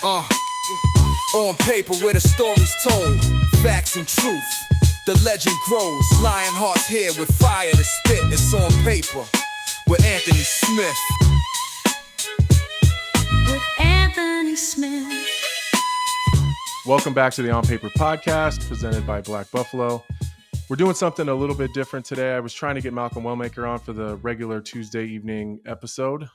Uh, on paper where the story's told, facts and truth, the legend grows. Lion hearts here with fire to spit. It's on paper with Anthony Smith. With Anthony Smith. Welcome back to the On Paper podcast presented by Black Buffalo. We're doing something a little bit different today. I was trying to get Malcolm Wellmaker on for the regular Tuesday evening episode.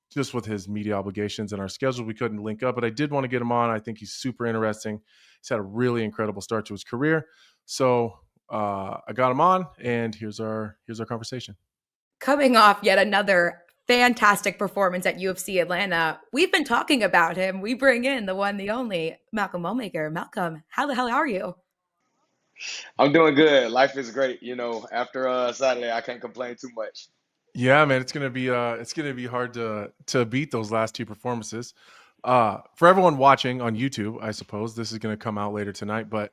Just with his media obligations and our schedule, we couldn't link up, but I did want to get him on. I think he's super interesting. He's had a really incredible start to his career. So I got him on, and here's our conversation. Coming off yet another fantastic performance at UFC Atlanta, we've been talking about him. We bring in the one, the only, Malcolm Wellmaker. Malcolm, how the hell are you? I'm doing good. Life is great. After Saturday, I can't complain too much. Yeah, man, it's gonna be hard to beat those last two performances. For everyone watching on YouTube, I suppose this is gonna come out later tonight, but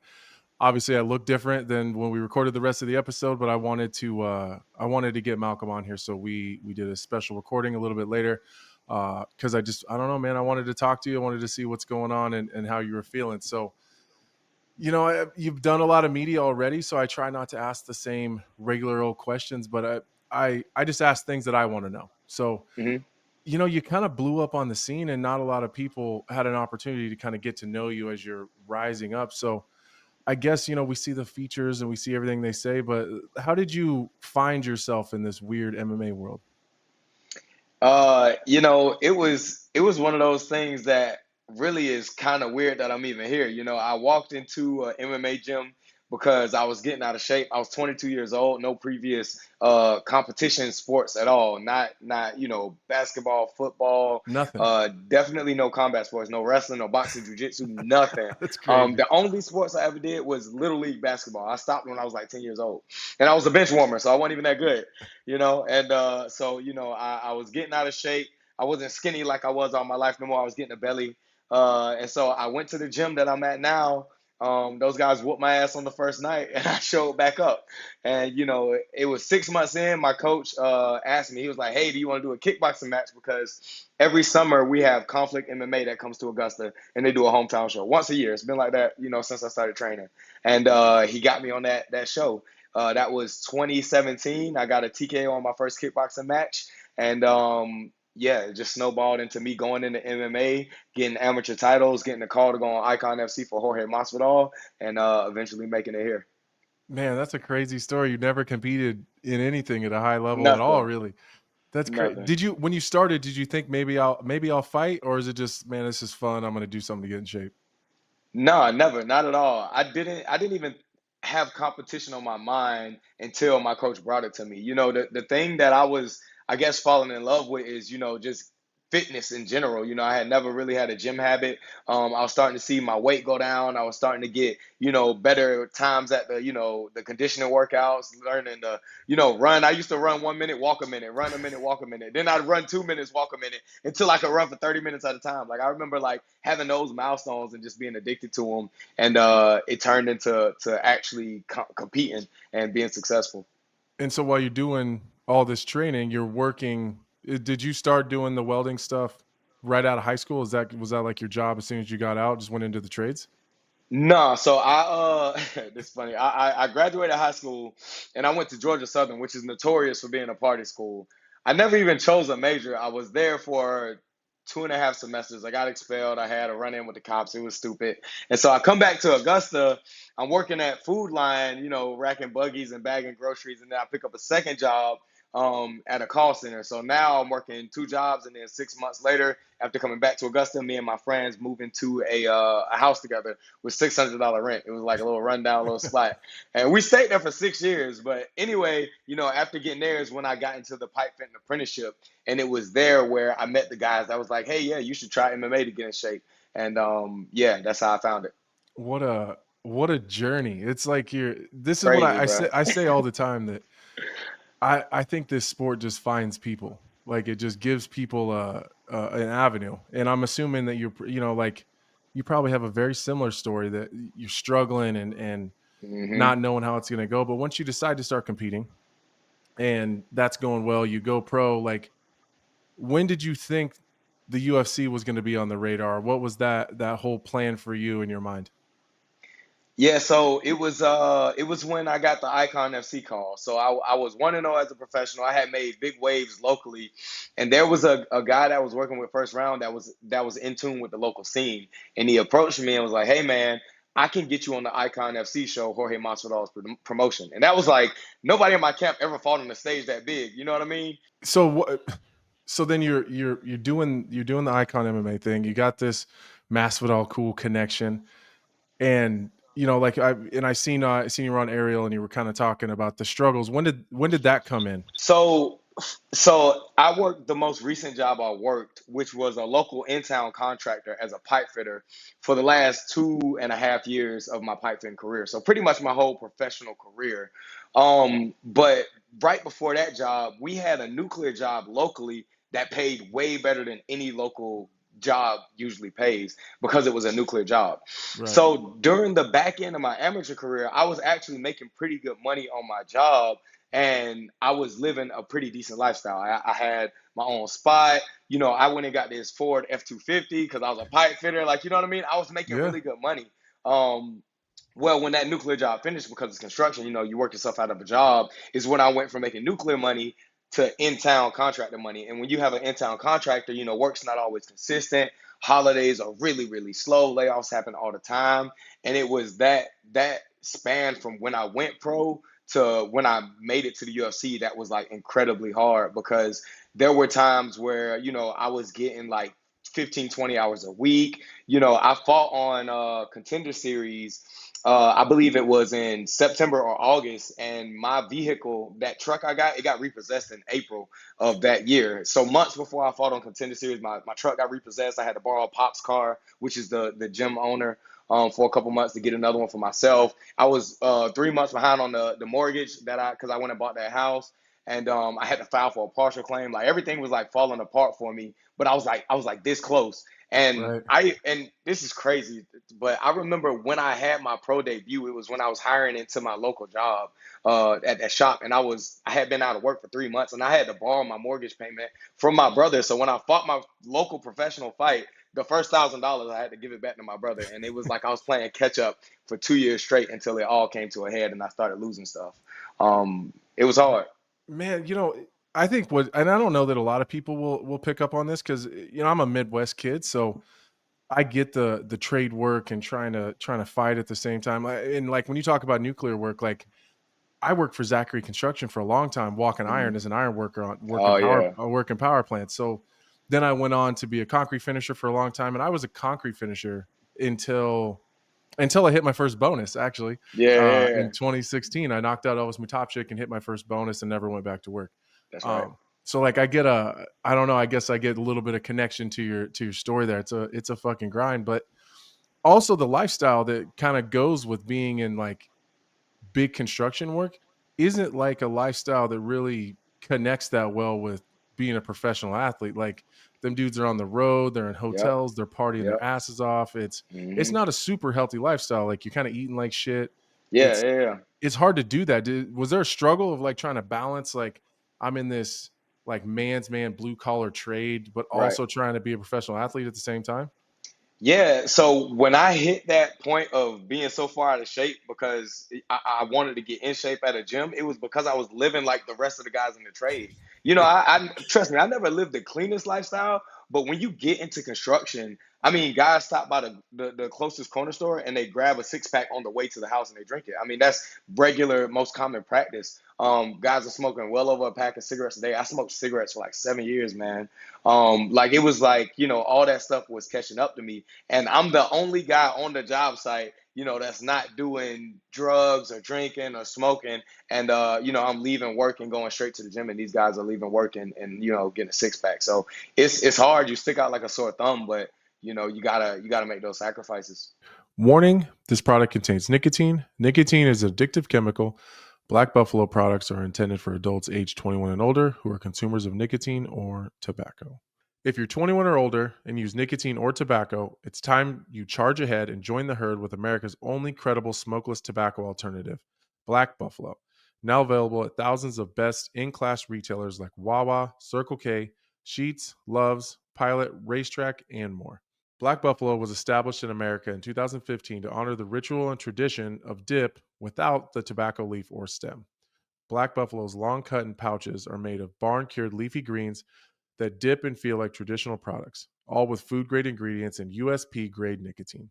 obviously I look different than when we recorded the rest of the episode. But I wanted to get Malcolm on here, so we did a special recording a little bit later because I don't know, man. I wanted to talk to you. I wanted to see what's going on and how you were feeling. So, you've done a lot of media already, so I try not to ask the same regular old questions, but I just ask things that I want to know. So, you kind of blew up on the scene, and not a lot of people had an opportunity to kind of get to know you as you're rising up. So I guess, we see the features and we see everything they say, but how did you find yourself in this weird MMA world? It was one of those things that really is kind of weird that I'm even here. I walked into an MMA gym because I was getting out of shape. I was 22 years old, no previous competition sports at all. Not basketball, football, Nothing. Definitely no combat sports, no wrestling, no boxing, jiu-jitsu, nothing. That's crazy. The only sports I ever did was Little League basketball. I stopped when I was like 10 years old. And I was a bench warmer, so I wasn't even that good, I was getting out of shape. I wasn't skinny like I was all my life no more. I was getting a belly. And so I went to the gym that I'm at now. Those guys whooped my ass on the first night, and I showed back up. And, it was 6 months in. My coach asked me, he was like, hey, do you want to do a kickboxing match? Because every summer we have Conflict MMA that comes to Augusta, and they do a hometown show once a year. It's been like that, since I started training. And he got me on that show. That was 2017. I got a TKO on my first kickboxing match. And it just snowballed into me going into MMA, getting amateur titles, getting a call to go on Icon FC for Jorge Masvidal, and eventually making it here. Man, that's a crazy story. You never competed in anything at a high level Nothing. at all, really. That's crazy. Nothing. When you started, did you think maybe I'll fight, or is it just, man, this is fun, I'm going to do something to get in shape? No, never, not at all. I didn't even have competition on my mind until my coach brought it to me. The thing that I was, I guess, falling in love with is, just fitness in general. I had never really had a gym habit. I was starting to see my weight go down. I was starting to get, better times at the conditioning workouts, learning to, run. I used to run 1 minute, walk a minute, run a minute, walk a minute. Then I'd run 2 minutes, walk a minute until I could run for 30 minutes at a time. Like, I remember having those milestones and just being addicted to them. And it turned into actually competing and being successful. And so while you're doing all this training, you're working. Did you start doing the welding stuff right out of high school? Was that like your job as soon as you got out? Just went into the trades? No, so this is funny. I graduated high school and I went to Georgia Southern, which is notorious for being a party school. I never even chose a major. I was there for 2.5 semesters. I got expelled. I had a run-in with the cops. It was stupid. And so I come back to Augusta. I'm working at Food Line, racking buggies and bagging groceries. And then I pick up a second job at a call center. So now I'm working 2 jobs, and then 6 months later, after coming back to Augusta, me and my friends moved into a house together with $600 rent. It was like a little rundown, little spot. And we stayed there for 6 years. But anyway, after getting there is when I got into the pipe fitting apprenticeship. And it was there where I met the guys that was like, hey, yeah, you should try MMA to get in shape. And that's how I found it. What a journey. It's like this is Crazy, what I bro. say. I say all the time that I think this sport just finds people. Like, it just gives people an avenue. And I'm assuming that you probably have a very similar story, that you're struggling and not knowing how it's going to go. But once you decide to start competing and that's going well, you go pro. Like, when did you think the UFC was going to be on the radar? What was that whole plan for you in your mind? Yeah, so it was when I got the Icon FC call. So I was 1-0 as a professional. I had made big waves locally, and there was a guy that was working with First Round that was in tune with the local scene, and he approached me and was like, "Hey man, I can get you on the Icon FC show, Jorge Masvidal's promotion." And that was like nobody in my camp ever fought on the stage that big. You know what I mean? So what? So then you're doing the Icon MMA thing. You got this Masvidal cool connection, and like I seen you were on Ariel, and you were kind of talking about the struggles. When did that come in? So, so I worked the most recent job I worked, which was a local in-town contractor as a pipe fitter for the last 2.5 years of my pipe fitting career. So pretty much my whole professional career. But right before that job, we had a nuclear job locally that paid way better than any local job usually pays because it was a nuclear job. Right. So during the back end of my amateur career, I was actually making pretty good money on my job and I was living a pretty decent lifestyle. I had my own spot. I went and got this Ford F-250 because I was a pipe fitter. Like, you know what I mean? I was making Yeah. really good money. Um, well, when that nuclear job finished, because it's construction, you work yourself out of a job, is when I went from making nuclear money to in-town contractor money. And when you have an in-town contractor, work's not always consistent. Holidays are really, really slow. Layoffs happen all the time. And it was that span from when I went pro to when I made it to the UFC that was like incredibly hard because there were times where, I was getting like 15, 20 hours a week. I fought on Contender Series. I believe it was in September or August, and my vehicle, that truck I got, it got repossessed in April of that year. So months before I fought on Contender Series, my truck got repossessed. I had to borrow Pop's car, which is the gym owner, for a couple months to get another one for myself. I was 3 months behind on the mortgage because I went and bought that house, and I had to file for a partial claim. Like everything was like falling apart for me, but I was like this close. And Right. and this is crazy, but I remember when I had my pro debut, it was when I was hiring into my local job at that shop, and I had been out of work for 3 months, and I had to borrow my mortgage payment from my brother. So when I fought my local professional fight, the first $1,000 I had to give it back to my brother, and it was like I was playing catch up for 2 years straight until it all came to a head and I started losing stuff. It was hard. Man, I think and I don't know that a lot of people will pick up on this because I'm a Midwest kid, so I get the trade work and trying to fight at the same time. And like when you talk about nuclear work, like I worked for Zachary Construction for a long time, walking iron Mhm. as an iron worker on Oh yeah. working power plants. So then I went on to be a concrete finisher for a long time, and I was a concrete finisher until I hit my first bonus. Actually, Yeah, yeah, yeah. in 2016, I knocked out Elvis Mutopchik and hit my first bonus, and never went back to work. That's right. So like I don't know, I guess I get a little bit of connection to your story there. It's a fucking grind, but also the lifestyle that kind of goes with being in like big construction work isn't like a lifestyle that really connects that well with being a professional athlete. Like them dudes are on the road, they're in Yep. hotels, they're partying their Yep. asses off. It's Hmm. not a super healthy lifestyle. Like you're kind of eating like shit. Yeah, It's yeah, yeah. it's hard to do that. Was there a struggle of like trying to balance like I'm in this like man's man blue collar trade, but Right. also trying to be a professional athlete at the same time? Yeah, so when I hit that point of being so far out of shape because I wanted to get in shape at a gym, it was because I was living like the rest of the guys in the trade. I trust me, I never lived the cleanest lifestyle, but when you get into construction, I mean, guys stop by the closest corner store and they grab a six pack on the way to the house and they drink it. I mean, that's regular, most common practice. Guys are smoking well over a pack of cigarettes a day. I smoked cigarettes for like 7 years, man. Like it was like, all that stuff was catching up to me. And I'm the only guy on the job site, that's not doing drugs or drinking or smoking. And I'm leaving work and going straight to the gym, and these guys are leaving work and getting a six pack. So it's hard. You stick out like a sore thumb, but you gotta make those sacrifices. Warning, this product contains nicotine. Nicotine is an addictive chemical. Black Buffalo products are intended for adults aged 21 and older who are consumers of nicotine or tobacco. If you're 21 or older and use nicotine or tobacco, it's time you charge ahead and join the herd with America's only credible smokeless tobacco alternative, Black Buffalo. Now available at thousands of best in-class retailers like Wawa, Circle K, sheets, loves, pilot, racetrack, and more. Black Buffalo was established in America in 2015 to honor the ritual and tradition of dip without the tobacco leaf or stem. Black Buffalo's long cut and pouches are made of barn cured leafy greens that dip and feel like traditional products, all with food grade ingredients and USP grade nicotine.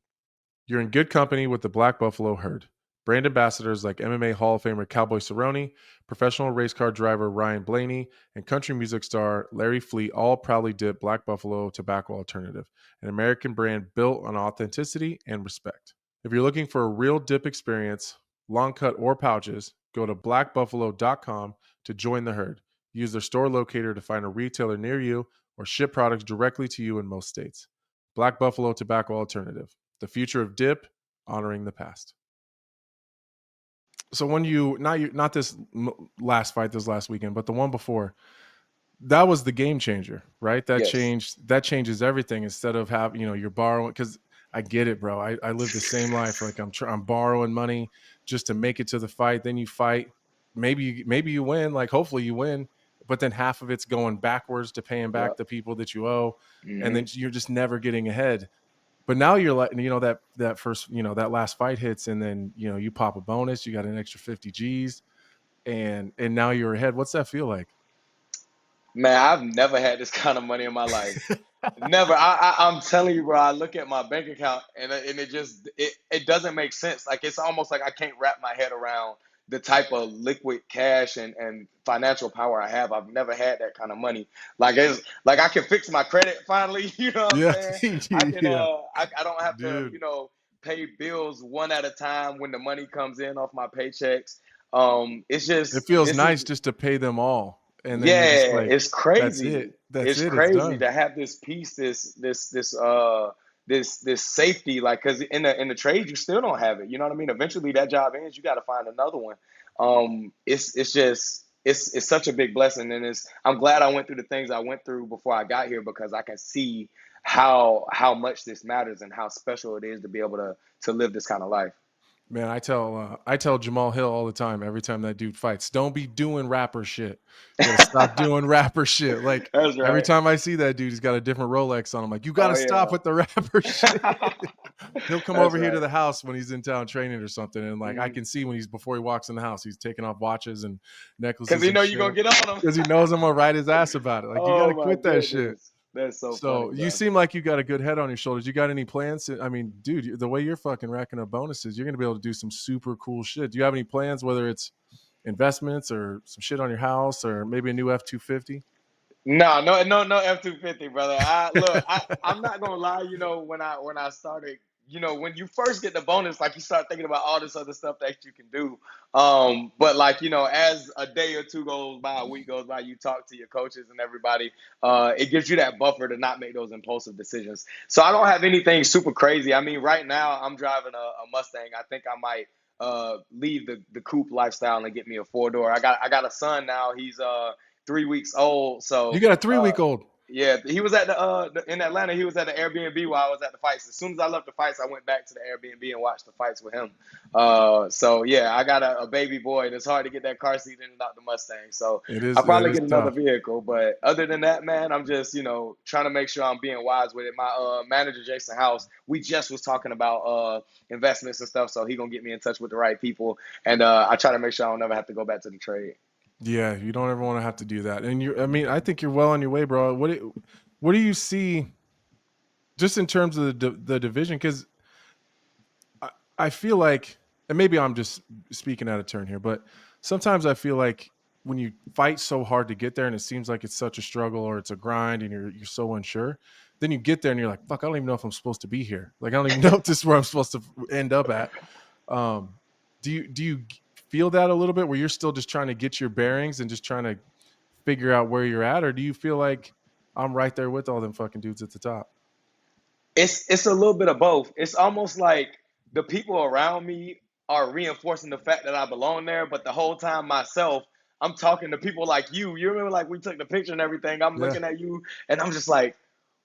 You're in good company with the Black Buffalo herd. Brand ambassadors like MMA Hall of Famer Cowboy Cerrone, professional race car driver Ryan Blaney, and country music star Larry Fleet all proudly dip Black Buffalo tobacco alternative, an American brand built on authenticity and respect. If you're looking for a real dip experience, long cut or pouches, go to blackbuffalo.com to join the herd. Use their store locator to find a retailer near you or ship products directly to you in most states. Black Buffalo Tobacco Alternative. The future of dip, honoring the past. So when not this last fight this last weekend, but the one before, that was the game changer, right? That changes everything. Instead of having, you're borrowing, because I get it, bro. I live the same life. Like I'm borrowing money just to make it to the fight. Then you fight. Maybe you win. Like hopefully you win, but then half of it's going backwards to paying back the people that you owe, and then you're just never getting ahead. But now you're like, that first, that last fight hits, and then you pop a bonus. You got an extra 50 G's, and now you're ahead. What's that feel like? Man, I've never had this kind of money in my life. Never. I'm telling you, bro. I look at my bank account and it doesn't make sense. Like it's almost like I can't wrap my head around the type of liquid cash and financial power I have. I've never had that kind of money. Like it's like I can fix my credit finally. You know what I'm saying? I can. I don't have to. Pay bills one at a time when the money comes in off my paychecks. It's just it feels nice just to pay them all. And then it's crazy. That's it. Crazy it's done. to have this peace, this safety. Like, because in the trade, you still don't have it. You know what I mean? Eventually, that job ends. You got to find another one. It's such a big blessing, and I'm glad I went through the things I went through before I got here, because I can see how much this matters and how special it is to be able to live this kind of life. Man, I tell Jamal Hill all the time, every time that dude fights, don't be doing rapper shit. You gotta stop doing rapper shit. Like That's right. every time I see that dude, he's got a different Rolex on. I'm like, you gotta stop with the rapper shit. He'll come over here to the house when he's in town training or something, and like I can see before he walks in the house, he's taking off watches and necklaces. Because you're gonna get on him. Because he knows I'm gonna ride his ass about it. Like you gotta quit that shit. That's so funny, you seem like you got a good head on your shoulders. You got any plans? I mean, dude, the way you're fucking racking up bonuses, you're going to be able to do some super cool shit. Do you have any plans, whether it's investments or some shit on your house or maybe a new F-250? No F-250, brother. I'm not going to lie. When I started, when you first get the bonus, like you start thinking about all this other stuff that you can do. But like, as a day or two goes by, a week goes by, you talk to your coaches and everybody, it gives you that buffer to not make those impulsive decisions. So I don't have anything super crazy. I mean, right now I'm driving a Mustang. I think I might leave the coupe lifestyle and get me a 4-door. I got a son now. He's 3 weeks old. So you got a 3-week-old. Yeah, he was at in Atlanta. He was at the Airbnb while I was at the fights. As soon as I left the fights, I went back to the Airbnb and watched the fights with him. So yeah, I got a baby boy, and it's hard to get that car seat in and out the Mustang. So I'll probably get another vehicle. But other than that, man, I'm just trying to make sure I'm being wise with it. My manager Jason House, we just was talking about investments and stuff, so he gonna get me in touch with the right people, and I try to make sure I don't never have to go back to the trade. Yeah, you don't ever want to have to do that. And I think you're well on your way, bro. What do you see just in terms of the division? Because I feel like, and maybe I'm just speaking out of turn here, but sometimes I feel like when you fight so hard to get there and it seems like it's such a struggle or it's a grind and you're so unsure, then you get there and you're like, fuck, I don't even know if I'm supposed to be here. Like, I don't even know if this is where I'm supposed to end up at. Do you feel that a little bit where you're still just trying to get your bearings and just trying to figure out where you're at? Or do you feel like I'm right there with all them fucking dudes at the top? It's a little bit of both. It's almost like the people around me are reinforcing the fact that I belong there, but the whole time myself, I'm talking to people like you. You remember, like, we took the picture and everything. I'm looking at you and I'm just like,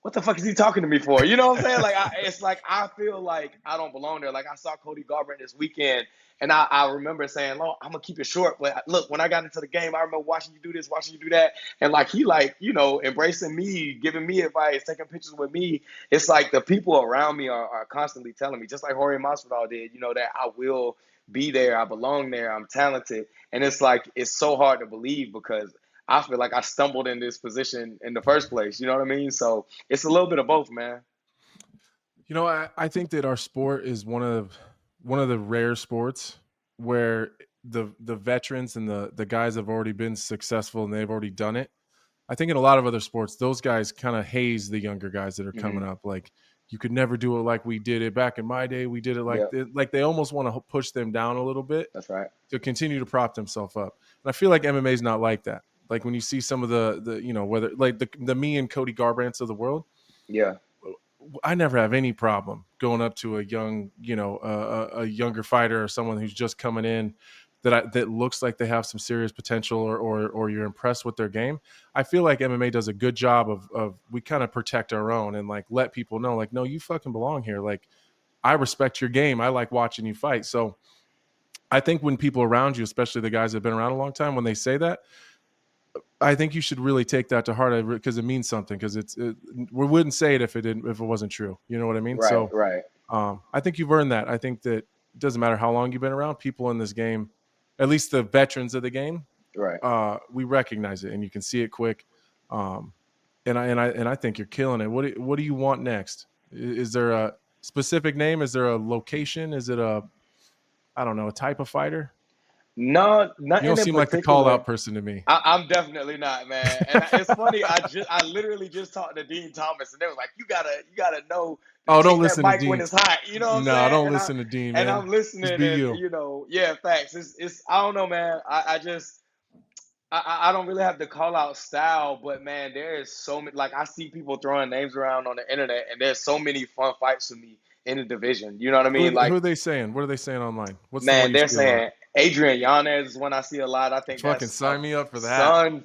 what the fuck is he talking to me for? You know what I'm saying? Like, it's like I feel like I don't belong there. Like, I saw Cody Garbrandt this weekend, and I remember saying, "Oh, I'm gonna keep it short." But look, when I got into the game, I remember watching you do this, watching you do that, and like he like embracing me, giving me advice, taking pictures with me. It's like the people around me are constantly telling me, just like Jorge Masvidal did, that I will be there, I belong there, I'm talented, and it's like it's so hard to believe because I feel like I stumbled in this position in the first place. You know what I mean? So it's a little bit of both, man. I think that our sport is one of the rare sports where the veterans and the guys have already been successful and they've already done it. I think in a lot of other sports, those guys kind of haze the younger guys that are coming up. Like, you could never do it like we did it back in my day. We did it like they almost want to push them down a little bit. That's right. To continue to prop themselves up. And I feel like MMA is not like that. Like when you see some of the whether like the me and Cody Garbrandts of the world. Yeah. I never have any problem going up to a young, a younger fighter or someone who's just coming in that looks like they have some serious potential or you're impressed with their game. I feel like MMA does a good job of we kind of protect our own and like let people know like, no, you fucking belong here. Like, I respect your game. I like watching you fight. So I think when people around you, especially the guys that have been around a long time, when they say that, I think you should really take that to heart because it means something. Because we wouldn't say it if it wasn't true. You know what I mean? Right. So, right. I think you've earned that. I think that it doesn't matter how long you've been around. People in this game, at least the veterans of the game, right. we recognize it, and you can see it quick. And I think you're killing it. What do you want next? Is there a specific name? Is there a location? Is it a type of fighter? No, You nothing don't in seem like the call particular. out person to me. I'm definitely not, man. And it's funny. I literally just talked to Dean Thomas, and they was like, "You gotta know Oh, to don't check that listen to mic when Dean. it's hot." You know what I'm No, saying? don't listen to Dean, man. I'm Just listening, be and you. yeah, facts. It's I don't know, man. I don't really have the call out style, but man, there is so many. Like, I see people throwing names around on the internet, and there's so many fun fights for me in the division. You know what I mean? Who Like, are they saying? What are they saying online? What's the one man, you they're see a lot? saying Adrian Yanez is one I see a lot. I think Fucking that's a sign me up for that. fun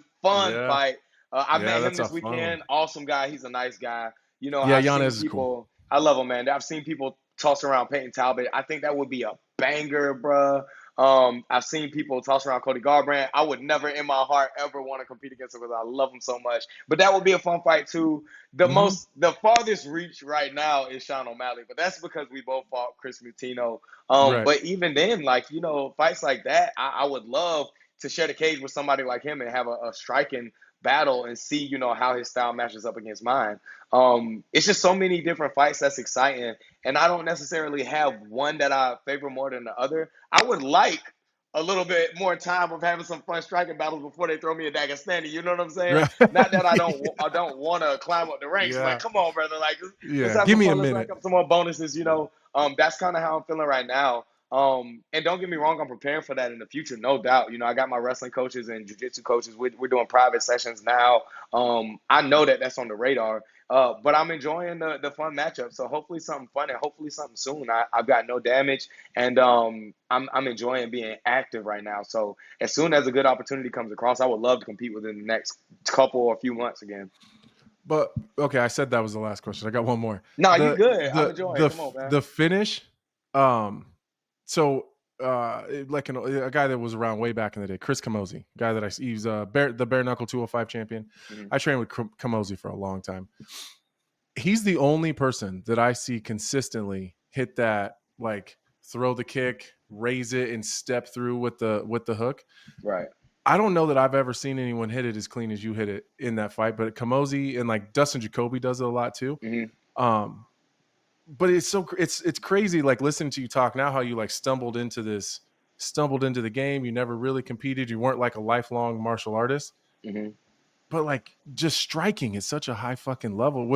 Yeah. fight. I Yeah, met him that's a this fun one. weekend. Awesome guy. He's a nice guy. Yeah, I've seen Yanez is cool. people. I love him, man. I've seen people toss around Peyton Talbot. I think that would be a banger, bruh. I've seen people toss around Cody Garbrandt. I would never in my heart ever want to compete against him because I love him so much. But that would be a fun fight too. The farthest reach right now is Sean O'Malley, but that's because we both fought Chris Mutino. Right. But even then, like, fights like that, I would love to share the cage with somebody like him and have a striking battle and see, how his style matches up against mine. It's just so many different fights that's exciting. And I don't necessarily have one that I favor more than the other. I would like a little bit more time of having some fun striking battles before they throw me a Dagestani. You know what I'm saying? Right. Not that I don't want to climb up the ranks. Yeah. Like, come on, brother. Like, let's Yeah. have Give some me a fun. Let's rack minute. up some more bonuses. That's kind of how I'm feeling right now. And don't get me wrong, I'm preparing for that in the future, no doubt. I got my wrestling coaches and jiu-jitsu coaches. We're doing private sessions now. I know that that's on the radar. But I'm enjoying the fun matchup. So hopefully something fun and hopefully something soon. I've got no damage, and I'm enjoying being active right now. So as soon as a good opportunity comes across, I would love to compete within the next couple or few months again. But okay, I said that was the last question. I got one more. No, you good. I'm enjoying it. Come on, man. The finish. So like a guy that was around way back in the day, Chris Camozzi, guy that he's the bare knuckle 205 champion. Mhm. I trained with Camozzi for a long time. He's the only person that I see consistently hit that, like, throw the kick, raise it, and step through with the hook. Right. I don't know that I've ever seen anyone hit it as clean as you hit it in that fight, but Camozzi and like Dustin Jacoby does it a lot too. Mm-hmm. But it's crazy, like, listening to you talk now, how you like stumbled into the game. You never really competed. You weren't like a lifelong martial artist, Mm-hmm. but like just striking at such a high fucking level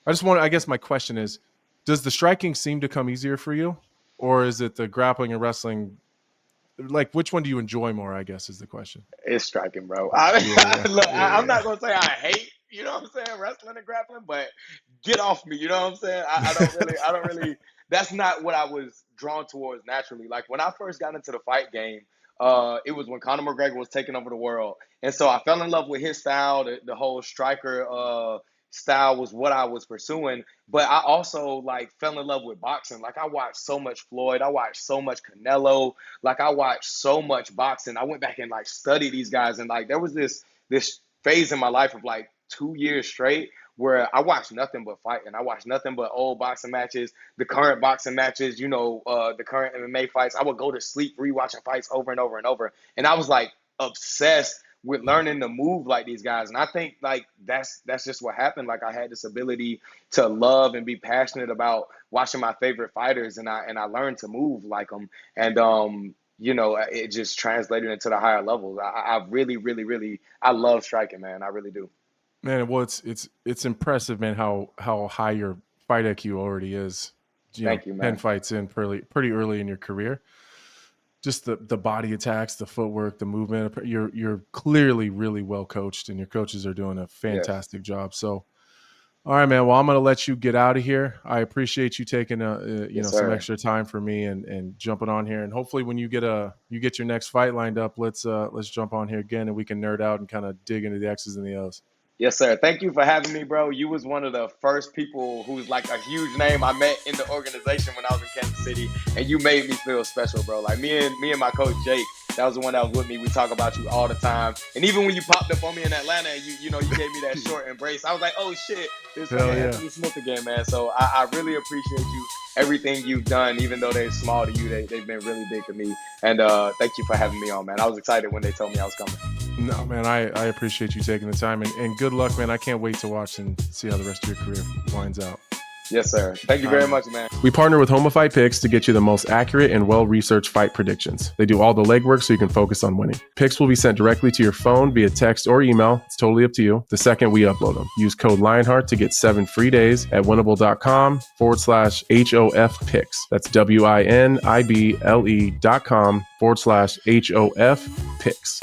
I guess my question is, does the striking seem to come easier for you, or is it the grappling and wrestling? Like, which one do you enjoy more, I guess, is the question. It's striking, bro. Look, I'm not gonna say I hate, wrestling and grappling, but get off me, you know what I'm saying? I don't really. That's not what I was drawn towards naturally. Like, when I first got into the fight game, it was when Conor McGregor was taking over the world, and so I fell in love with his style, the whole striker style was what I was pursuing. But I also like fell in love with boxing. Like I watched so much Floyd, I watched so much Canelo, like I watched so much boxing. I went back and like studied these guys, and like there was this phase in my life of like 2 years straight where I watched nothing but fighting. I watched nothing but old boxing matches, the current boxing matches, the current MMA fights. I would go to sleep rewatching fights over and over and over. And I was like obsessed with learning to move like these guys. And I think like that's just what happened. Like I had this ability to love and be passionate about watching my favorite fighters, and I learned to move like them. And it just translated into the higher levels. I really, really, really, I love striking, man. I really do. Man, well, it's impressive, man, how high your fight IQ already is. Thank you, man. 10 fights in pretty early in your career. Just the body attacks, the footwork, the movement. You're clearly really well coached, and your coaches are doing a fantastic job. So, all right, man. Well, I'm gonna let you get out of here. I appreciate you taking some extra time for me and jumping on here. And hopefully, when you get your next fight lined up, let's jump on here again and we can nerd out and kind of dig into the X's and the O's. Yes, sir. Thank you for having me, bro. You was one of the first people who's like a huge name I met in the organization when I was in Kansas City, and you made me feel special, bro. Like me and my coach Jake, that was the one that was with me. We talk about you all the time, and even when you popped up on me in Atlanta, and you gave me that short embrace, I was like, oh shit, this Anthony Smith again, man. So I really appreciate you. Everything you've done, even though they're small to you, they've been really big to me. And thank you for having me on, man. I was excited when they told me I was coming. No, man, I appreciate you taking the time, and good luck, man. I can't wait to watch and see how the rest of your career winds out. Yes, sir. Thank you very much, man. We partner with HomaFight Picks to get you the most accurate and well-researched fight predictions. They do all the legwork so you can focus on winning. Picks will be sent directly to your phone via text or email. It's totally up to you. The second we upload them. Use code Lionheart to get 7 free days at winnable.com/HOF picks. That's WINIBLE.com/HOF picks.